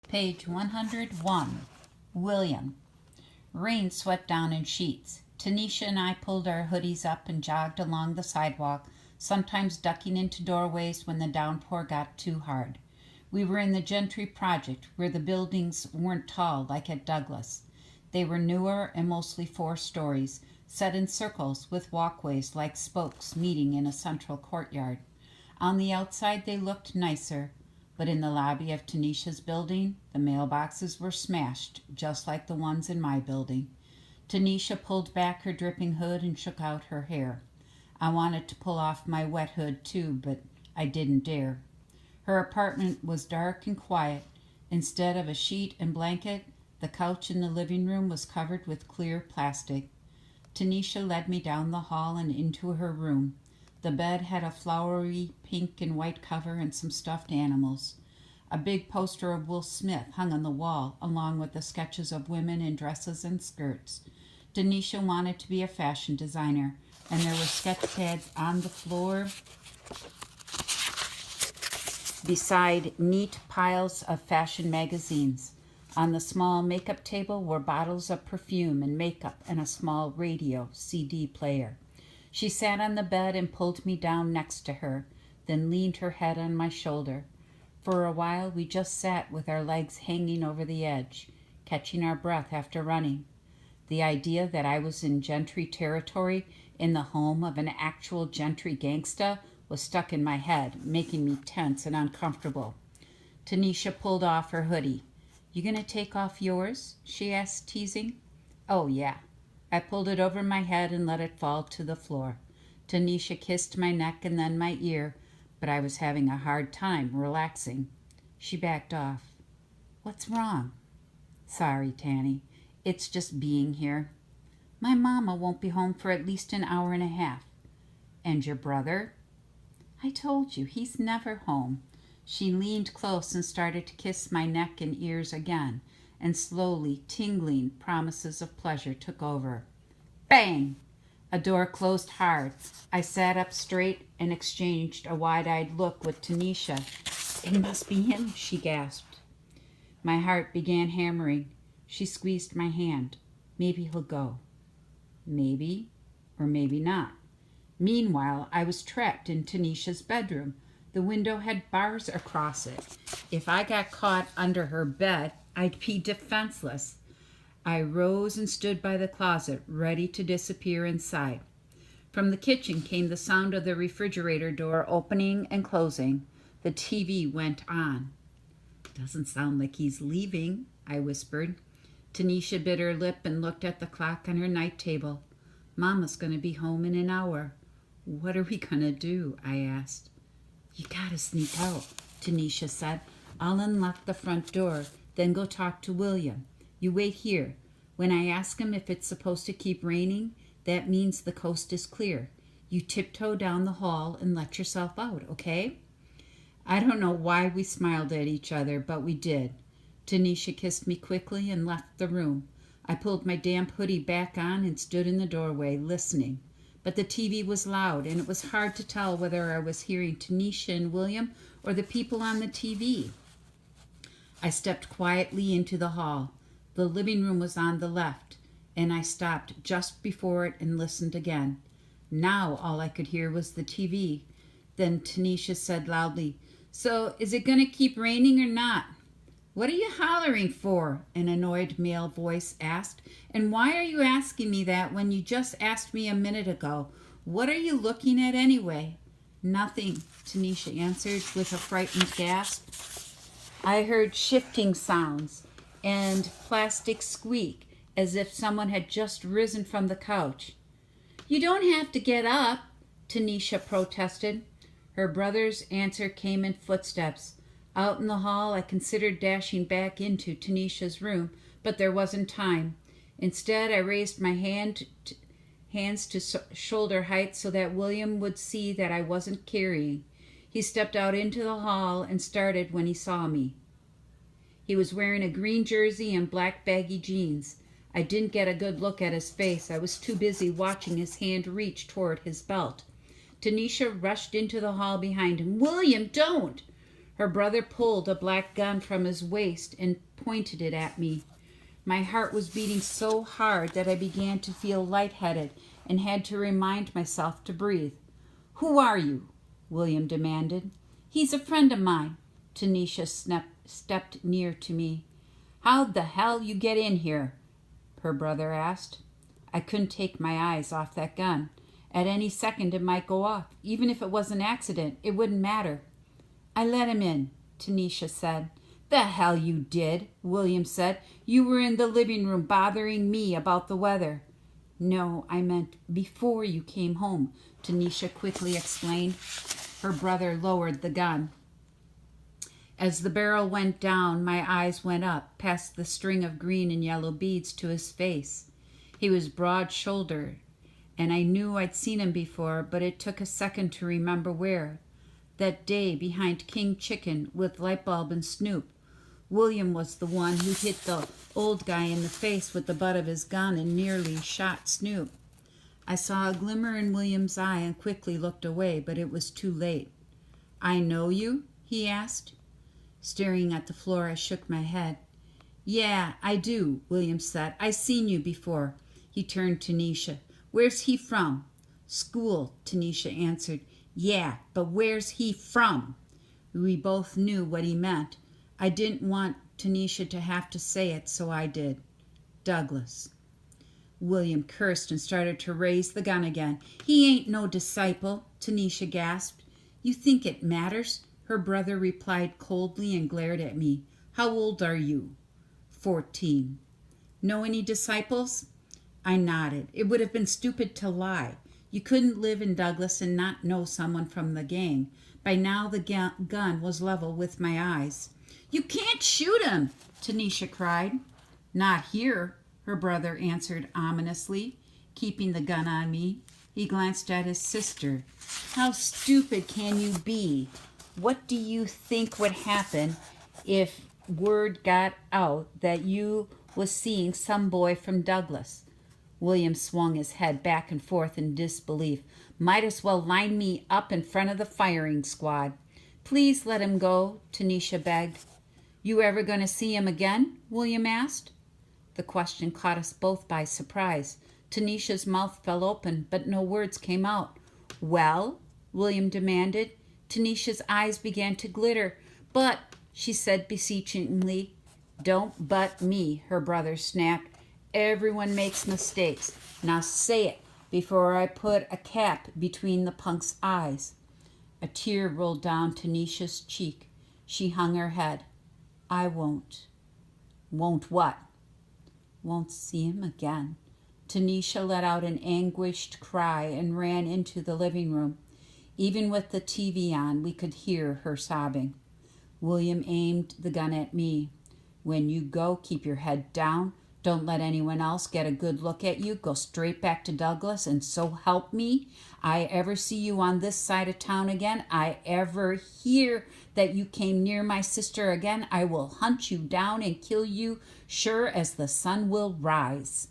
Page 101. William. Rain swept down in sheets. Tanisha and I pulled our hoodies up and jogged along the sidewalk, sometimes ducking into doorways when the downpour got too hard. We were in the Gentry Project, where the buildings weren't tall like at Douglas. They were newer and mostly 4 stories, set in circles with walkways like spokes meeting in a central courtyard. On the outside they looked nicer, but in the lobby of Tanisha's building, the mailboxes were smashed, just like the ones in my building. Tanisha pulled back her dripping hood and shook out her hair. I wanted to pull off my wet hood too, but I didn't dare. Her apartment was dark and quiet. Instead of a sheet and blanket, the couch in the living room was covered with clear plastic. Tanisha led me down the hall and into her room. The bed had a flowery pink and white cover and some stuffed animals. A big poster of Will Smith hung on the wall, along with the sketches of women in dresses and skirts. Tanisha wanted to be a fashion designer, and there were sketch pads on the floor beside neat piles of fashion magazines. On the small makeup table were bottles of perfume and makeup and a small radio CD player. She sat on the bed and pulled me down next to her, then leaned her head on my shoulder. For a while we just sat with our legs hanging over the edge, catching our breath after running. The idea that I was in Gentry territory, in the home of an actual Gentry gangsta, was stuck in my head, making me tense and uncomfortable. Tanisha pulled off her hoodie. "You gonna take off yours?" she asked, teasing. "Oh, yeah." I pulled it over my head and let it fall to the floor. Tanisha kissed my neck and then my ear, but I was having a hard time relaxing. She backed off. "What's wrong?" "Sorry, Tanny. It's just being here. My mama won't be home for at least an hour and a half." "And your brother?" "I told you, he's never home." She leaned close and started to kiss my neck and ears again, and slowly, tingling promises of pleasure took over. Bang! A door closed hard. I sat up straight and exchanged a wide-eyed look with Tanisha. "It must be him," she gasped. My heart began hammering. She squeezed my hand. "Maybe he'll go." Maybe, or maybe not. Meanwhile, I was trapped in Tanisha's bedroom. The window had bars across it. If I got caught under her bed, I'd be defenseless. I rose and stood by the closet, ready to disappear inside. From the kitchen came the sound of the refrigerator door opening and closing. The TV went on. "Doesn't sound like he's leaving," I whispered. Tanisha bit her lip and looked at the clock on her night table. "Mama's going to be home in an hour." "What are we going to do?" I asked. "You gotta sneak out," Tanisha said. "I'll unlock the front door, then go talk to William. You wait here. When I ask him if it's supposed to keep raining, that means the coast is clear. You tiptoe down the hall and let yourself out, okay?" I don't know why we smiled at each other, but we did. Tanisha kissed me quickly and left the room. I pulled my damp hoodie back on and stood in the doorway, listening. But the TV was loud, and it was hard to tell whether I was hearing Tanisha and William or the people on the TV. I stepped quietly into the hall. The living room was on the left, and I stopped just before it and listened again. Now all I could hear was the TV. Then Tanisha said loudly, "So is it going to keep raining or not?" "What are you hollering for?" an annoyed male voice asked. "And why are you asking me that when you just asked me a minute ago? What are you looking at anyway?" "Nothing," Tanisha answered with a frightened gasp. I heard shifting sounds and plastic squeak as if someone had just risen from the couch. "You don't have to get up," Tanisha protested. Her brother's answer came in footsteps. Out in the hall, I considered dashing back into Tanisha's room, but there wasn't time. Instead, I raised my hands to shoulder height so that William would see that I wasn't carrying. He stepped out into the hall and started when he saw me. He was wearing a green jersey and black baggy jeans. I didn't get a good look at his face. I was too busy watching his hand reach toward his belt. Tanisha rushed into the hall behind him. "William, don't!" Her brother pulled a black gun from his waist and pointed it at me. My heart was beating so hard that I began to feel lightheaded and had to remind myself to breathe. "Who are you?" William demanded. "He's a friend of mine." Tanisha stepped near to me. "How'd the hell you get in here?" her brother asked. I couldn't take my eyes off that gun. At any second it might go off. Even if it was an accident, it wouldn't matter. "I let him in," Tanisha said. "The hell you did," William said. "You were in the living room bothering me about the weather." "No, I meant before you came home," Tanisha quickly explained. Her brother lowered the gun. As the barrel went down, my eyes went up, past the string of green and yellow beads, to his face. He was broad-shouldered, and I knew I'd seen him before, but it took a second to remember where. That day behind King Chicken with Lightbulb and Snoop. William was the one who hit the old guy in the face with the butt of his gun and nearly shot Snoop. I saw a glimmer in William's eye and quickly looked away, but it was too late. "I know you?" he asked. Staring at the floor, I shook my head. "Yeah, I do," William said. "I seen you before." He turned to Tanisha. "Where's he from?" "School," Tanisha answered. "Yeah, but where's he from?" We both knew what he meant. I didn't want Tanisha to have to say it, so I did. "Douglas." William cursed and started to raise the gun again. "He ain't no disciple," Tanisha gasped. "You think it matters?" Her brother replied coldly and glared at me. "How old are you?" 14. "Know any disciples?" I nodded. It would have been stupid to lie. You couldn't live in Douglas and not know someone from the gang. By now the gun was level with my eyes. "You can't shoot him!" Tanisha cried. "Not here," her brother answered ominously, keeping the gun on me. He glanced at his sister. "How stupid can you be? What do you think would happen if word got out that you was seeing some boy from Douglas?" William swung his head back and forth in disbelief. "Might as well line me up in front of the firing squad." "Please let him go," Tanisha begged. "You ever going to see him again?" William asked. The question caught us both by surprise. Tanisha's mouth fell open, but no words came out. "Well?" William demanded. Tanisha's eyes began to glitter. "But," she said beseechingly. "Don't but me," her brother snapped. "Everyone makes mistakes. Now say it before I put a cap between the punk's eyes." A tear rolled down Tanisha's cheek. She hung her head. "I won't." "Won't what?" "Won't see him again." Tanisha let out an anguished cry and ran into the living room. Even with the TV on, we could hear her sobbing. William aimed the gun at me. "When you go, keep your head down. Don't let anyone else get a good look at you. Go straight back to Douglas, and so help me, I ever see you on this side of town again, I ever hear that you came near my sister again, I will hunt you down and kill you sure as the sun will rise."